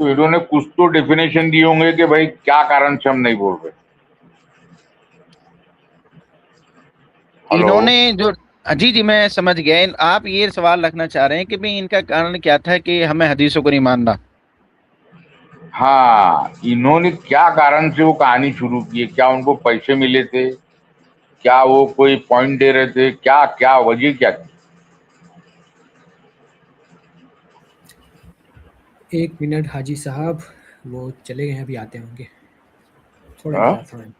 تو انہوں نے کچھ تو ڈیفینیشن دیے ہوں گے کہ بھائی کیا کارن سے ہم نہیں بول رہے. ہلو. انہوں نے جو جی جی میں سمجھ گیا. آپ یہ سوال رکھنا چاہ رہے ہیں کہ بھئی ان کا کارن کیا تھا کہ ہمیں حدیثوں کو نہیں ماننا. ہاں, انہوں نے کیا کارن سے وہ کہانی شروع کی ہے؟ کیا ان کو پیسے ملے تھے؟ کیا وہ کوئی پوائنٹ دے رہے تھے؟ کیا کیا وجہ کیا تھی؟ ایک منٹ حاجی صاحب, وہ چلے گئے ہیں, ابھی آتے ہوں گے, تھوڑا ہاں؟ انتظار فرمائیں.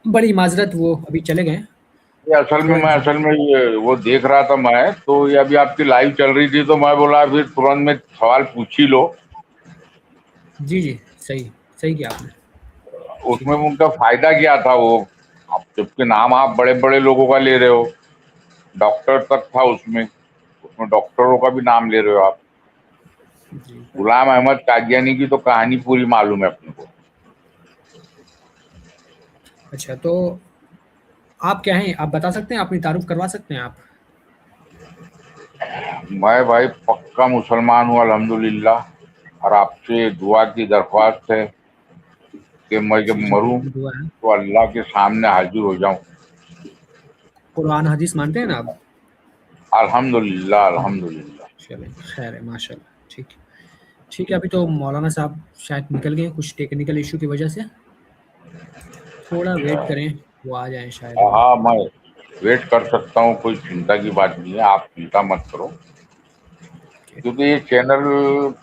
بڑی معذرت, وہ ابھی چلے گئے ہیں. یہ اصل میں یہ وہ دیکھ رہا تھا میں, تو یہ ابھی آپ کی لائیو چل رہی تھی تو میں بولا پھر ترنت میں سوال پوچھ ہی لو. جی جی, صحیح کیا آپ نے. اس ٹھیک میں ہے. ان کا فائدہ کیا تھا؟ وہ جبکہ نام آپ بڑے بڑے لوگوں کا لے رہے ہو, ڈاکٹر تک تھا اس میں ڈاکٹروں کا بھی نام لے رہے ہو آپ. جی غلام احمد قادیانی کی تو کہانی پوری معلوم ہے اپنے کو. اچھا, تو آپ کیا ہیں, آپ بتا سکتے ہیں, اپنی تعارف کروا سکتے ہیں آپ؟ میں بھائی پکا مسلمان ہوں الحمدللہ, اور آپ سے دعا کی درخواست ہے کہ میں جب جی جی, مروں بالکل دعا ہے. تو اللہ کے سامنے حاضر ہو جاؤں. قرآن حدیث مانتے ہیں نا آپ؟ الحمدللہ الحمدللہ. چلیں, خیر ہے, ماشاء اللہ. ٹھیک ہے. ابھی تو مولانا صاحب شاید نکل گئے کچھ ٹیکنیکل ایشو کی وجہ سے, تھوڑا ویٹ کریں, وہ آ جائیں شاید. وہ ہاں, میں ویٹ کر سکتا ہوں, کوئی چنتا کی بات نہیں ہے, آپ چنتا مت کرو. کیونکہ یہ چینل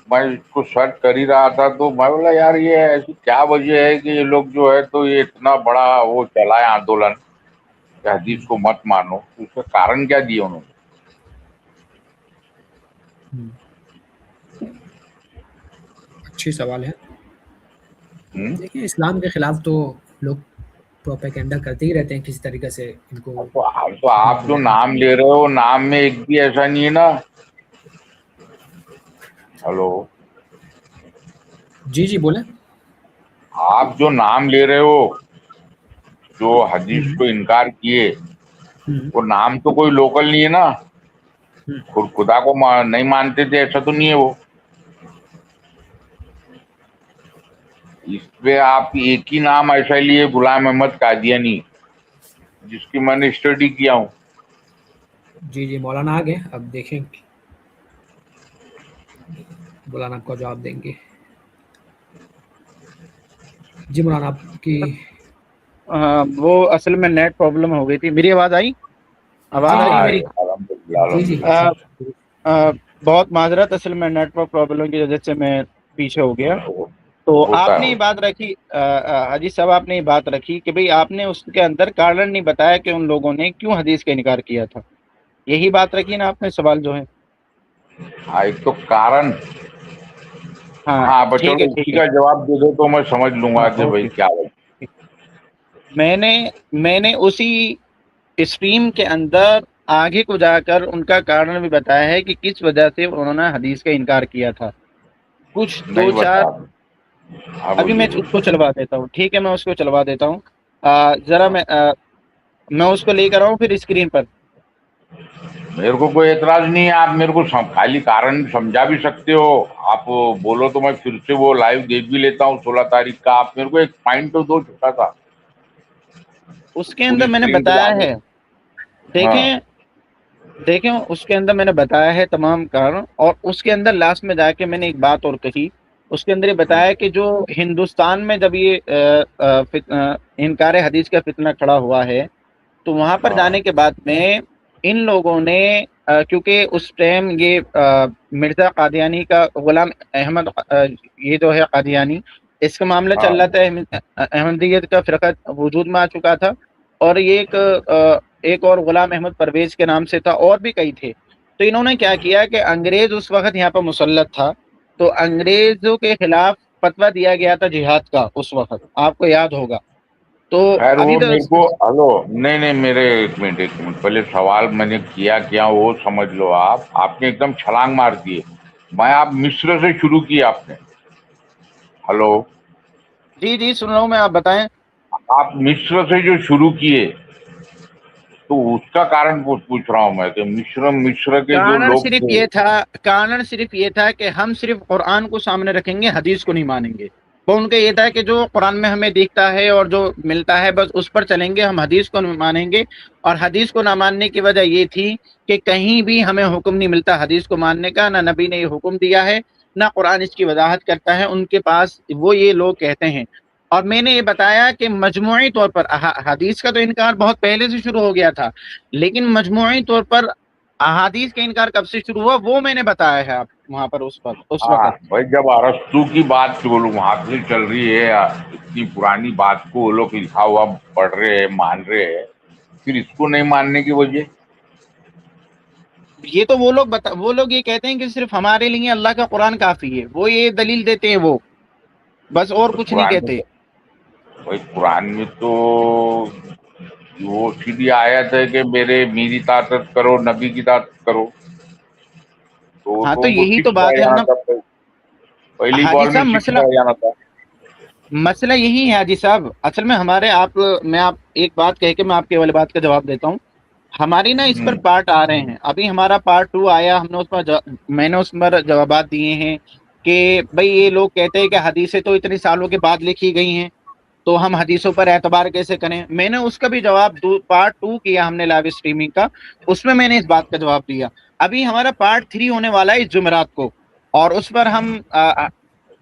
میں اس کو سرچ کر ہی رہا تھا تو میں بولا یار یہ ایسی کیا وجہ ہے کہ یہ لوگ جو ہے تو یہ اتنا بڑا وہ چلائے آندولن کہ حدیث کو مت مانو. اس کا کارن کیا دیا انہوں نے؟ اچھی سوال ہے. ہوں؟ دیکھیں, اسلام کے خلاف تو لوگ پروپیگنڈا کرتے ہی رہتے ہیں کسی طریقے سے ان کو. تو آپ جو نام لے رہے ہو, نام میں ایک بھی ایسا نہیں ہے نا. ہلو, جی جی, بولیں. آپ جو نام لے رہے ہو, جو حدیث کو انکار کیے, وہ نام تو کوئی لوکل نہیں ہے نا. خدا کو نہیں مانتے تھے ایسا تو نہیں ہے وہ. اس پہ آپ ایک ہی نام ایسا لیے, غلام احمد قادیانی, جس کی میں نے اسٹڈی کیا ہوں. جی جی, مولانا آ گئے, اب دیکھیں مولانا آپ کو جواب دیں گے. جی مولانا, آپ کی وہ اصل میں نیٹ پرابلم ہو گئی تھی. میری آواز آئی؟ آواز آ رہی ہے میری؟ الحمدللہ جی جی, الحمدللہ. بہت معذرت, اصل میں نیٹ ورک پرابلم کی وجہ سے میں پیچھے ہو گیا. تو ہوتا آپ نے ہے. یہ بات رکھی حاجی صاحب, آپ نے یہ بات رکھی کہ بھئی آپ نے اس کے اندر کارن نہیں بتایا کہ ان لوگوں نے کیوں حدیث کا انکار کیا تھا. یہی بات رکھی نا آپ نے, سوال جو ہے. ایک تو کارن, ہاں بس ٹھیک ہے چلو ٹھیک اسی ہے. کا جواب دے دو تو میں سمجھ لوں گا ہاں کہ بھائی اوکے. کیا ہے. میں نے اسی اسٹریم کے اندر آگے کو جا کر ان کا کارن بھی بتایا ہے کہ کس وجہ سے انہوں نے حدیث کا انکار کیا تھا. کچھ دو نہیں چار, بتا. ہاں, ابھی بولیے میں اس کو چلوا دیتا ہوں. ٹھیک ہے, میں اس کو چلوا دیتا ہوں. ذرا میں اس کو لے کر آؤں پھر اسکرین پر. میرے کو کوئی اعتراض نہیں ہے, آپ میرے کو خالی کارن سمجھا بھی سکتے ہو. آپ بولو تو میں پھر سے وہ لائیو دیکھ بھی لیتا ہوں 16 تاریخ کا. آپ میرے کو ایک پوائنٹ تو دو چھوٹا تھا. اس کے پوری اندر میں نے اسکرین بتایا دکھا دو. ہے, ہاں, دیکھیں اس کے اندر میں نے بتایا ہے تمام کارن. اور اس کے اندر لاسٹ میں جا کے میں نے ایک بات اور کہی. اس کے اندر یہ بتایا کہ جو ہندوستان میں جب یہ انکار حدیث کا فتنہ کھڑا ہوا ہے, تو وہاں پر ہاں, جانے کے بعد میں ان لوگوں نے کیونکہ اس ٹائم یہ مرزا قادیانی کا, غلام احمد یہ جو ہے قادیانی, اس کا معاملہ ہاں, چل رہا تھا. احمدیت کا فرقہ وجود میں آ چکا تھا. اور یہ ایک اور غلام احمد پرویز کے نام سے تھا, اور بھی کئی تھے. تو انہوں نے کیا کیا کہ انگریز اس وقت یہاں پر مسلط تھا, تو انگریزوں کے خلاف فتویٰ دیا گیا تھا جہاد کا اس وقت, آپ کو یاد ہوگا. تو خیر ابھی وہ تو میرے کو. ہلو, نہیں میرے ایک منٹ پہلے سوال میں نے کیا وہ سمجھ لو. آپ نے ایک دم چھلانگ مار دیے. میں آپ مصر سے شروع کیا آپ نے. ہلو, جی جی, سن رہا ہوں میں, آپ بتائیں. آپ مصر سے جو شروع کیے, تو تو اس کا کارن پوچھ رہا ہوں میں کہ مصر کے جو کارن لوگ صرف تھے، یہ تھا، کارن صرف یہ تھا کہ ہم صرف قرآن کو سامنے رکھیں گے، حدیث کو نہیں مانیں گے. وہ ان کا یہ تھا کہ جو قرآن میں ہمیں دکھتا ہے اور جو ملتا ہے بس اس پر چلیں گے، ہم حدیث کو نہیں مانیں گے. اور حدیث کو نہ ماننے کی وجہ یہ تھی کہ کہیں بھی ہمیں حکم نہیں ملتا حدیث کو ماننے کا، نہ نبی نے یہ حکم دیا ہے، نہ قرآن اس کی وضاحت کرتا ہے. ان کے پاس وہ یہ لوگ کہتے ہیں. اور میں نے یہ بتایا کہ مجموعی طور پر حدیث کا تو انکار بہت پہلے سے شروع ہو گیا تھا، لیکن مجموعی طور پر احادیث کا انکار کب سے شروع ہوا وہ میں نے بتایا ہے آپ وہاں پر اس ہاں وقت. بھائی جب ارسطو کی بات وہاں سے چل رہی ہے، اتنی پرانی بات کو وہ لوگ لکھا ہوا پڑھ رہے ہیں، مان رہے ہیں، پھر اس کو نہیں ماننے کی وجہ؟ یہ تو وہ لوگ یہ کہتے ہیں کہ صرف ہمارے لیے اللہ کا قرآن کافی ہے، وہ یہ دلیل دیتے ہیں وہ، بس اور کچھ نہیں قرآن کہتے. میں بھائی قرآن میں تو وہ سیدھی آیت ہے کہ میری طاقت کرو، نبی کی طاقت کرو. ہاں تو تو ان کو یہی تو فکس بات رہ ہے جانا نا تھا، پہلی حاجی بال میں صاحب. فکس رہ جانا تھا. مسئلہ یہی ہے حاجی صاحب، اصل میں میں آپ ایک بات کہہ کے میں آپ کے والی بات کا جواب دیتا ہوں. ہماری نا اس پر پارٹ آ رہے ہیں، ابھی ہمارا پارٹ 2 آیا، ہم نے اس پر میں نے اس پر جوابات دیے ہیں کہ بھئی یہ لوگ کہتے ہیں کہ حدیثیں تو اتنے سالوں کے بعد لکھی گئی ہیں، تو ہم حدیثوں پر اعتبار کیسے کریں. میں نے اس کا بھی جواب پارٹ 2 کیا ہم نے لائیو اسٹریمنگ کا، اس میں نے اس بات کا جواب دیا. ابھی ہمارا پارٹ 3 ہونے والا ہے اس جمعرات کو، اور اس پر ہم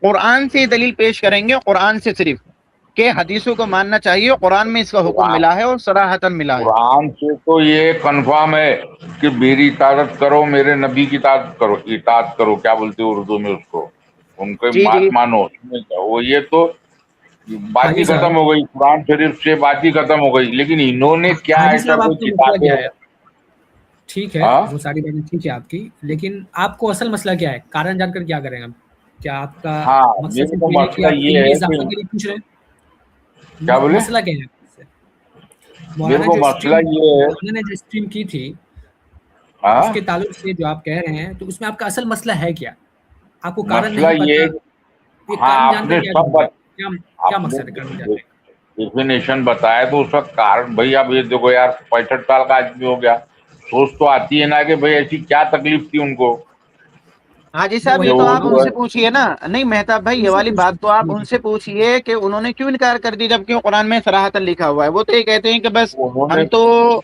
قرآن سے دلیل پیش کریں گے، قرآن سے صرف، کہ حدیثوں کو ماننا چاہیے، قرآن میں اس کا حکم ملا ہے اور صراحتاً ملا ہے. قرآن سے تو یہ کنفرم ہے کہ میری اطاعت کرو، میرے نبی کی اطاعت کرو، کیا بولتے اردو میں اس کو، ان کی جی بات جی. مانو. وہ یہ تو بات حاجی ہی صاحب، ختم ہو گئی، قرآن شریف سے بات ہی ختم ہو گئی. لیکن انہوں نے کیا حاجی ایسا صاحب کوئی آپ کا مسئلہ کتابیں؟ کیا ہے؟ ٹھیک ہے، ہاں وہ ساری باتیں ٹھیک ہے آپ کی، لیکن آپ کو اصل مسئلہ کیا ہے؟ کارن جان کر کیا کریں ہم؟ کیا آپ کا ہاں مقصد میرے صرف کو یہ ہے کہ مسئلہ آپ یہ علمی ہے کہ اضافہ کے لیے پوچھ رہے ہیں؟ کیا بولے، مسئلہ کیا ہے آپ سے؟ میرے کو مسئلہ یہ ہے. مولانا نے جو اسٹریم کی تھی اس ہاں کے تعلق سے جو آپ کہہ رہے ہیں، تو اس میں آپ کا اصل مسئلہ ہے کیا؟ آپ کو کارن مسئلہ نہیں پتا؟ یہ، یہ ہاں کارن آپ جان کر نے کیا سب کریں گے؟ کیا آپ نے مقصد ہے کارن جاننے کا؟ ڈیفینیشن بتایا تو اس کا کارن بھائی اب یہ دیکھو یار 65 سال کا آدمی ہو گیا، سوچ تو آتی ہے نا کہ بھائی ایسی کیا تکلیف تھی ان کو. حاجی میں صاحب وہی یہ تو بات آپ کر ان رہا سے ہوں، پوچھئے نا. نہیں مہتاب بھائی ان یہ سے والی بات پوچھتے تو آپ ٹھیک ان ہے. سے پوچھئے کہ انہوں نے کیوں انکار کر دی جبکہ قرآن میں صراحتاً لکھا ہوا ہے. وہ تو یہ کہتے ہیں کہ بس انہوں نے ہم تو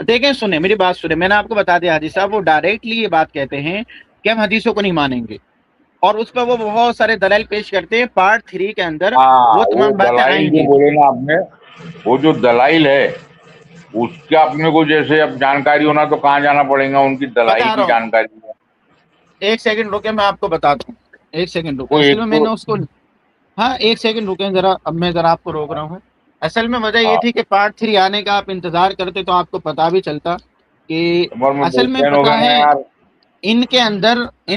دیکھیں، سنیں میری بات سنیں، میں نے آپ کو بتا دیا حاجی صاحب، وہ ڈائریکٹلی یہ بات کہتے ہیں کہ ہم حدیثوں کو نہیں مانیں گے، اور اس پہ وہ بہت سارے دلائل پیش کرتے ہیں. پارٹ 3 کے اندر ہاں وہ وہ تمام باتیں دلائل آئیں جو گی. بولے نا آپ نے، وہ جو دلائل ہے اس کا اپنے کو جیسے اب جانکاری ہونا تو کہاں جانا پڑے گا، ان کی دلائل بتا رہا کی ہوں، جانکاری ہے. ایک سیکنڈ رکے میں آپ کو بتاتا ہوں. ایک سیکنڈ رکے، وہ اصل ایک میں تو نے اس کو، ہاں ایک سیکنڈ رکیں ذرا، اب میں ذرا آپ کو روک رہا ہوں. اصل میں وجہ یہ ہاں تھی کہ پارٹ 3 آنے کا آپ انتظار کرتے تو آپ کو پتا بھی چلتا کہ عمر میں اصل بے میں چین ہو پتا گیا نا ہے یار. ان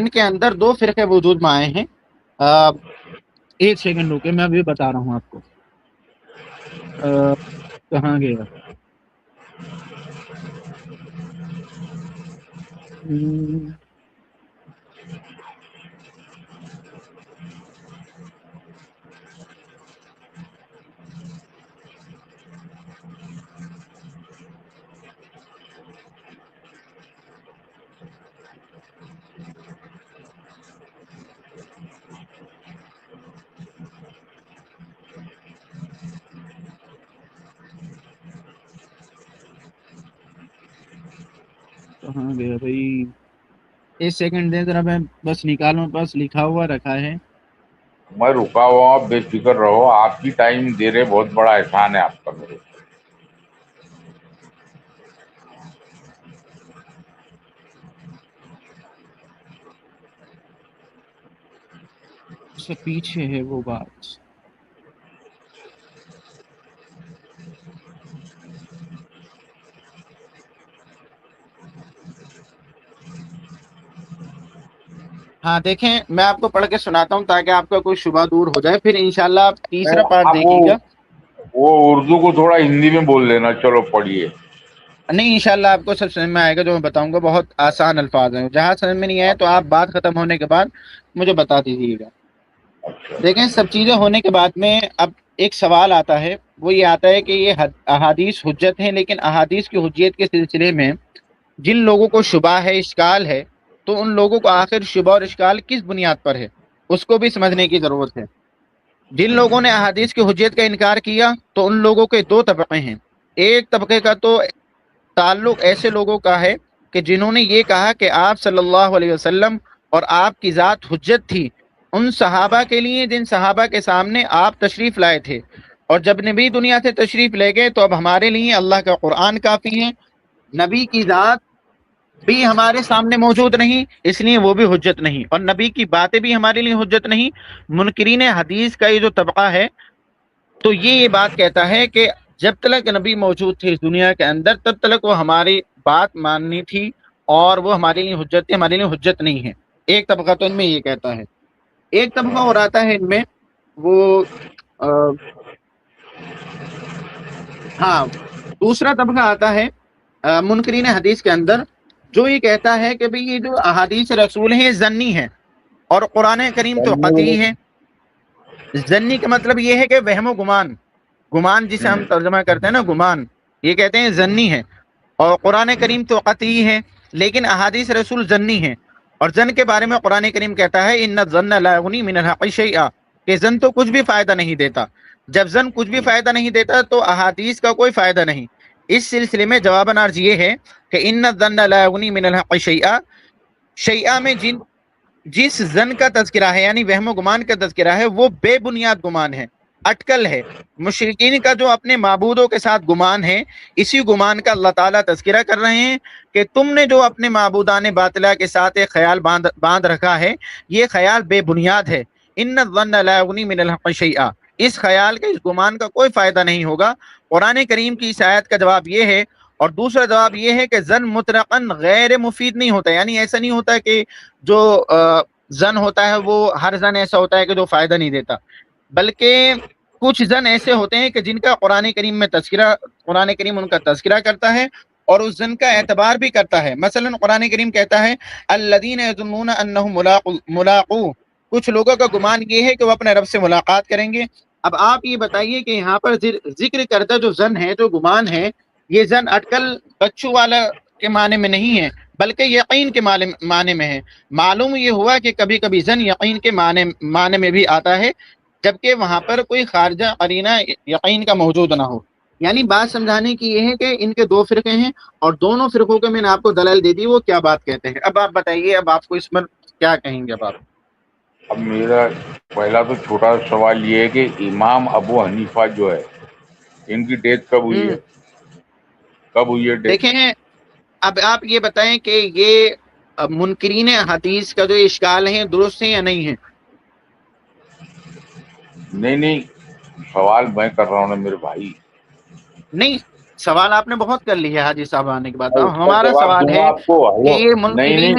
کے اندر 2 فرقے وجود میں آئے ہیں. ایک سیکنڈ رکے، میں ابھی بتا رہا ہوں آپ کو. کہاں گیا؟ کہاں گیا بھائی؟ ایک سیکنڈ دے ذرا، میں بس نکالوں، بس لکھا ہوا رکھا ہے. میں رکا ہوا ہوں، بے فکر رہو، آپ کی ٹائم دے رہے، بہت بڑا احسان ہے آپ کا میرے. اس سے پیچھے ہے وہ بات. ہاں دیکھیں، میں آپ کو پڑھ کے سناتا ہوں تاکہ آپ کا کوئی شبہ دور ہو جائے، پھر انشاءاللہ آپ تیسرا پارٹ آپ دیکھیے گا. وہ اردو کو تھوڑا ہندی میں بول لینا، چلو پڑھیے. نہیں انشاءاللہ آپ کو سب سمجھ میں آئے گا جو میں بتاؤں گا، بہت آسان الفاظ ہیں. جہاں سمجھ میں نہیں آئے تو آپ بات ختم ہونے کے بعد مجھے بتا دیجیے گا. اچھا دیکھیں سب چیزیں ہونے کے بعد میں اب ایک سوال آتا ہے، وہ یہ آتا ہے کہ یہ احادیث حجت ہیں، لیکن احادیث کی حجیت کے سلسلے میں جن لوگوں کو شبہ ہے، اشکال ہے، تو ان لوگوں کو آخر شبہ اور اشکال کس بنیاد پر ہے، اس کو بھی سمجھنے کی ضرورت ہے۔ جن لوگوں نے احادیث کی حجیت کا انکار کیا تو ان لوگوں کے دو طبقے ہیں۔ ایک طبقے کا تو تعلق ایسے لوگوں کا ہے کہ جنہوں نے یہ کہا کہ آپ صلی اللہ علیہ وسلم اور آپ کی ذات حجت تھی ان صحابہ کے لیے جن صحابہ کے سامنے آپ تشریف لائے تھے، اور جب نبی دنیا سے تشریف لے گئے تو اب ہمارے لیے اللہ کا قرآن کافی ہے، نبی کی ذات بھی ہمارے سامنے موجود نہیں، اس لیے وہ بھی حجت نہیں، اور نبی کی باتیں بھی ہمارے لیے حجت نہیں۔ منکرین حدیث کا یہ جو طبقہ ہے تو یہ بات کہتا ہے کہ جب تک نبی موجود تھے اس دنیا کے اندر تب تک وہ ہماری بات ماننی تھی اور وہ ہمارے لیے حجت تھی، ہمارے لیے حجت نہیں ہے۔ ایک طبقہ تو ان میں یہ کہتا ہے۔ ایک طبقہ اور آتا ہے ان میں، وہ ہاں دوسرا طبقہ آتا ہے منکرین حدیث کے اندر، جو یہ کہتا ہے کہ بھئی یہ جو احادیث رسول ہیں ضنی ہیں اور قرآن کریم تو قطعی ہے۔ ضنی کا مطلب یہ ہے کہ وہم و گمان، گمان جسے ہم ترجمہ کرتے ہیں نا گمان، یہ کہتے ہیں ضنی ہے، اور قرآن کریم تو قطعی ہے لیکن احادیث رسول ضنی ہے۔ اور ضن کے بارے میں قرآن کریم کہتا ہے ان الظن لا یغنی من الحق شیئا، کہ ضن تو کچھ بھی فائدہ نہیں دیتا۔ جب ضن کچھ بھی فائدہ نہیں دیتا تو احادیث کا کوئی فائدہ نہیں۔ اس سلسلے میں جواباً عرض یہ ہے کہ ان الظن لا یغنی من الحق شیئا، شیئا میں جس ظن کا تذکرہ ہے یعنی وہم و گمان کا تذکرہ ہے وہ بے بنیاد گمان ہے، اٹکل ہے۔ مشرکین کا جو اپنے معبودوں کے ساتھ گمان ہے، اسی گمان کا اللہ تعالیٰ تذکرہ کر رہے ہیں کہ تم نے جو اپنے معبودان باطلہ کے ساتھ ایک خیال باندھ رکھا ہے، یہ خیال بے بنیاد ہے۔ ان الظن لا یغنی من الحق شیئا، اس خیال کا، اس گمان کا کوئی فائدہ نہیں ہوگا۔ قرآن کریم کی اس آیت کا جواب یہ ہے، اور دوسرا جواب یہ ہے کہ ظن مطلقاً غیر مفید نہیں ہوتا، یعنی ایسا نہیں ہوتا کہ جو ظن ہوتا ہے وہ ہر ظن ایسا ہوتا ہے کہ جو فائدہ نہیں دیتا، بلکہ کچھ ظن ایسے ہوتے ہیں کہ جن کا قرآن کریم میں تذکرہ، قرآن کریم ان کا تذکرہ کرتا ہے اور اس ظن کا اعتبار بھی کرتا ہے۔ مثلا قرآن کریم کہتا ہے الذین یظنون انہم ملاقو، کچھ لوگوں کا گمان یہ ہے کہ وہ اپنے رب سے ملاقات کریں گے۔ اب آپ یہ بتائیے کہ یہاں پر ذکر کردہ جو ظن ہے، جو گمان ہے، یہ ظن اٹکل بچوں والا کے معنی میں نہیں ہے بلکہ یقین کے معنی میں ہے۔ معلوم یہ ہوا کہ کبھی کبھی ظن یقین کے معنی میں بھی آتا ہے، جبکہ وہاں پر کوئی خارجہ قرینہ یقین کا موجود نہ ہو۔ یعنی بات سمجھانے کی یہ ہے کہ ان کے دو فرقے ہیں اور دونوں فرقوں کے میں نے آپ کو دلائل دے دی، وہ کیا بات کہتے ہیں۔ اب آپ بتائیے، اب آپ کو اس پر کیا کہیں گے؟ اب آپ، اب میرا پہلا تو چھوٹا سوال یہ ہے کہ امام ابو حنیفہ جو ہے ان کی ڈیتھ کب ہوئی ہے؟ کب ہوئی ہے ڈیتھ؟ دیکھیں اب آپ یہ بتائیں کہ یہ منکرین حدیث کا جو اشکال ہے درست ہے یا نہیں ہے؟ نہیں سوال میں کر رہا ہوں نا میرے بھائی۔ نہیں، سوال آپ نے بہت کر لیا حاجی صاحب آنے کے بعد۔ ہمارا سوال ہے کہ یہ منکرین،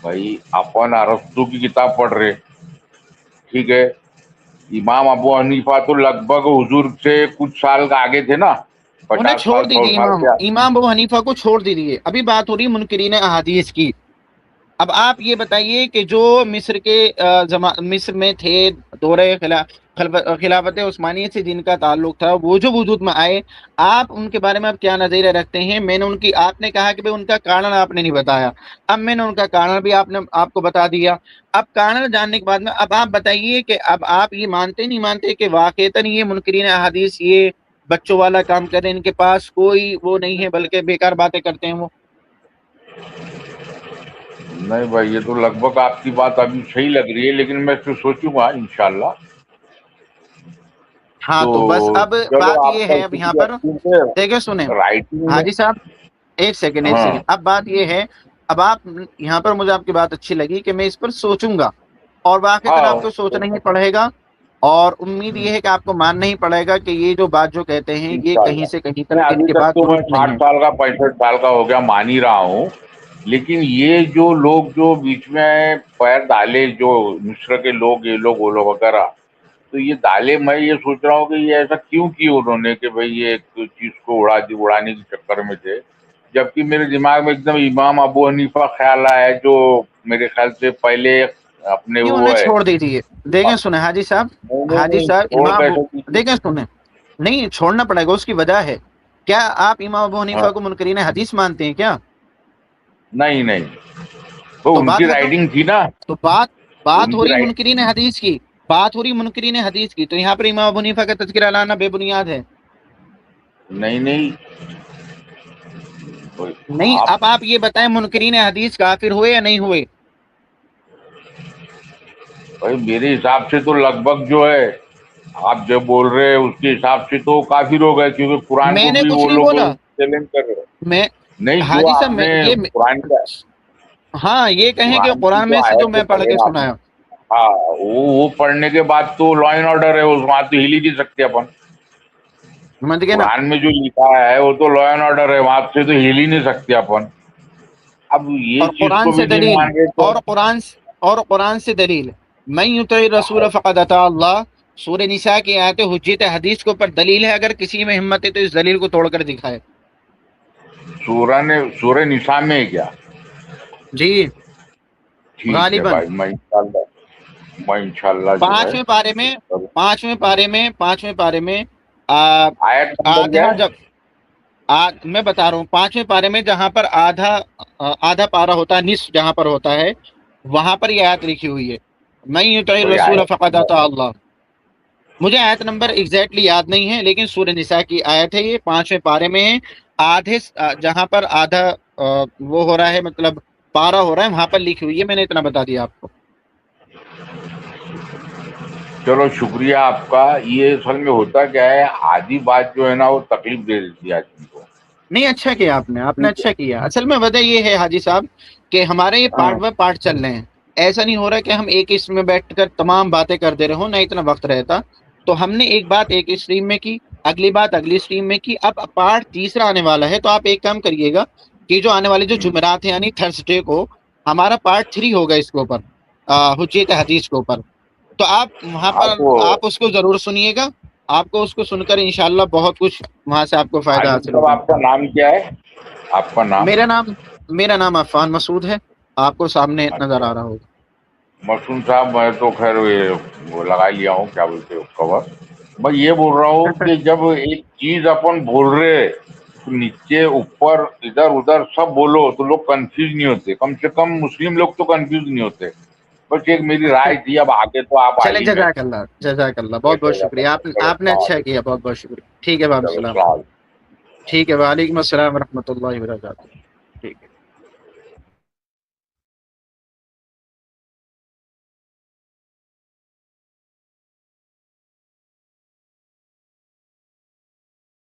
بھائی اپن ارسطو کی کتاب پڑھ رہے، ٹھیک ہے، امام ابو حنیفہ تو لگ بھگ حضور سے کچھ سال کا آگے تھے نا، انہیں 50 چھوڑ سال دیجیے، 100 سال کے۔ امام ابو حنیفہ کو چھوڑ دیجیے، ابھی بات ہو رہی منکرین احادیث کی۔ اب آپ یہ بتائیے کہ جو مصر میں تھے دورہ خلافت عثمانیہ سے جن کا تعلق تھا، وہ جو وجود میں آئے، آپ ان کے بارے میں اب کیا نظریہ رکھتے ہیں؟ میں نے آپ نے کہا کہ ان کا کارن آپ نے نہیں بتایا، اب میں نے ان کا کارن بھی آپ کو بتا دیا۔ اب کارن جاننے کے بعد میں اب آپ بتائیے کہ اب آپ یہ مانتے نہیں مانتے کہ واقعتاً یہ منکرین احادیث یہ بچوں والا کام کریں، ان کے پاس کوئی وہ نہیں ہے بلکہ بیکار باتیں کرتے ہیں وہ؟ نہیں بھائی، یہ تو لگ بھگ آپ کی بات ابھی صحیح لگ رہی ہے، لیکن میں تو سوچوں گا انشاءاللہ۔ ہاں تو بس اب بات یہ ہے، اب یہاں پر دیکھیں سنیں حاجی صاحب، ایک سیکنڈ اب بات یہ ہے، اب آپ یہاں پر مجھے آپ کی بات اچھی لگی کہ میں اس پر سوچوں گا، اور واقعی آپ کو سوچنا ہی پڑے گا، اور امید یہ ہے کہ آپ کو ماننا ہی پڑے گا کہ یہ جو بات جو کہتے ہیں یہ کہیں سے کہیں تک ان کے بات تو میں 60 سال کا 65 سال کا ہو گیا مان ہی رہا ہوں، لیکن یہ جو لوگ جو بیچ میں پیر ڈالے، جو مصر کے لوگ، یہ لوگ وہ لوگ وغیرہ، تو یہ ڈالے، میں یہ سوچ رہا ہوں کہ یہ ایسا کیوں کی انہوں نے کہ بھئی یہ ایک چیز کو اڑانے کے چکر میں تھے، جبکہ میرے دماغ میں ایک دم امام ابو حنیفہ خیال آیا ہے، جو میرے خیال سے پہلے اپنے نہیں وہ انہیں ہے چھوڑ دیجیے. دیکھیں سنیں حاجی صاحب, حاجی صاحب چھوڑ امام کیسے دیجیے؟ دیکھیں سنیں, نہیں چھوڑنا پڑے گا, اس کی وجہ ہے. کیا آپ امام ابو حنیفہ کو منکرین حدیث مانتے ہیں کیا؟ نہیں نہیں, تو ان بات کی ختم. رائٹنگ تھی نا, تو بات ان ہو کی رہی رائٹنگ. منکرین حدیث کی, بات ہو رہی منکرین حدیث کی, تو یہاں پر امام ابو حنیفہ کا تذکرہ لانا بے بنیاد ہے. نہیں نہیں, نہیں, اب آپ یہ بتائیں منکرین حدیث کافر ہوئے یا نہیں ہوئے؟ بھائی میرے حساب سے تو لگ بھگ جو ہے آپ جو بول رہے ہیں اس کے حساب سے تو کافر ہو گئے, کیونکہ قرآن میں کو نے بھی کچھ وہ نہیں لوگ بولا. چیلنج کر رہے ہیں. میں نہیں, جو حاجی صاحب آپ نے قرآن کا, ہاں یہ کہیں کہ قرآن کی قرآن جو میں سے جو آیت میں پڑھ پڑھے کے آپ نے, سنایا. ہاں وہ پڑھنے کے بعد تو لا اینڈ آرڈر ہے, اس وہاں تو ہل ہی نہیں سکتے اپن. سمجھ گئے نا. قرآن میں جو لکھا ہے وہ تو لا اینڈ آرڈر ہے, وہاں سے تو ہل ہی نہیں سکتے اپن. اب یہ اور چیز قرآن کو سے بھی نہیں دلیل, مان رہے تو اور قرآن سے دلیل, من یطع الرسول فقد اطاع اللہ. سورہ نساء کی آیت حجت حدیث کے اوپر دلیل ہے, اگر کسی میں ہمت ہے تو اس دلیل کو توڑ کر دکھائے. سورہ نساء میں ہے کیا؟ جی ٹھیک ہے غالباً بھائی, میں انشاءاللہ جو ہے پانچویں پارے میں آیت نمبر کیا آدھا, ہے؟ جب میں بتا رہا ہوں, پانچویں پارے میں جہاں پر آدھا پارا ہوتا ہے, نصف جہاں پر ہوتا ہے, وہاں پر یہ آیت لکھی ہوئی ہے, من یطع کوئی الرسول آیت فقد نمبر؟ اطاع اللہ. مجھے آیت نمبر ایگزیکٹلی یاد نہیں ہے, لیکن سورہ نساء کی آیت ہے, یہ پانچویں پارے میں ہے. جہاں پر آدھا وہ ہو رہا ہے, مطلب پارا ہو رہا ہے, وہاں پر لکھی ہوئی ہے. میں نے اتنا بتا دیا آپ کو. چلو شکریہ آپ کا. یہ اصل میں ہوتا کیا ہے, آدھی بات جو ہے نا وہ تکلیف دے دیتی ہے آدمی کو. نہیں اچھا کیا آپ نے اچھا کیا. اصل میں وجہ یہ ہے حاجی صاحب کہ ہمارے یہ پارٹ بائی پارٹ چل رہے ہیں. ایسا نہیں ہو رہا کہ ہم ایک اس میں بیٹھ کر تمام باتیں کر دے رہے ہوں, نہ اتنا وقت رہتا. تو ہم نے ایک بات ایک اسٹریم میں کی, اگلی بات اگلی اسٹریم میں کی, اب پارٹ تیسرا آنے والا ہے. تو آپ ایک کام کریے گا کہ جو آنے والے جو جمعرات ہیں یعنی تھرسڈے کو ہمارا پارٹ 3 ہوگا اس کے اوپر, حجت حدیث کے اوپر. تو آپ وہاں پر آپ اس کو ضرور سنیے گا. آپ کو اس کو سن کر انشاءاللہ بہت کچھ وہاں سے آپ کو فائدہ عالم حاصل صاحب ہوگا. آپ کا نام کیا ہے؟ آپ کا نام؟ میرا نام عفان مسعود ہے, آپ کو سامنے نظر اچھا آ رہا ہوگا. مسعود صاحب, میں تو خیر وہ لگا لیا ہوں, کیا بولتے ہیں کور. میں یہ بول رہا ہوں کہ جب ایک چیز اپن بول رہے تو نیچے اوپر ادھر ادھر سب بولو تو لوگ کنفیوز نہیں ہوتے. کم سے کم مسلم لوگ تو کنفیوز نہیں ہوتے. بس ایک میری رائے تھی, اب آگے تو آپ چلیں, عالم ہے. جزاک اللہ, بہت بہت شکریہ. آپ نے اچھا کیا, بہت بہت شکریہ. ٹھیک ہے, وعلیکم السلام. ٹھیک ہے, وعلیکم السلام ورحمۃ اللہ وبرکاتہ.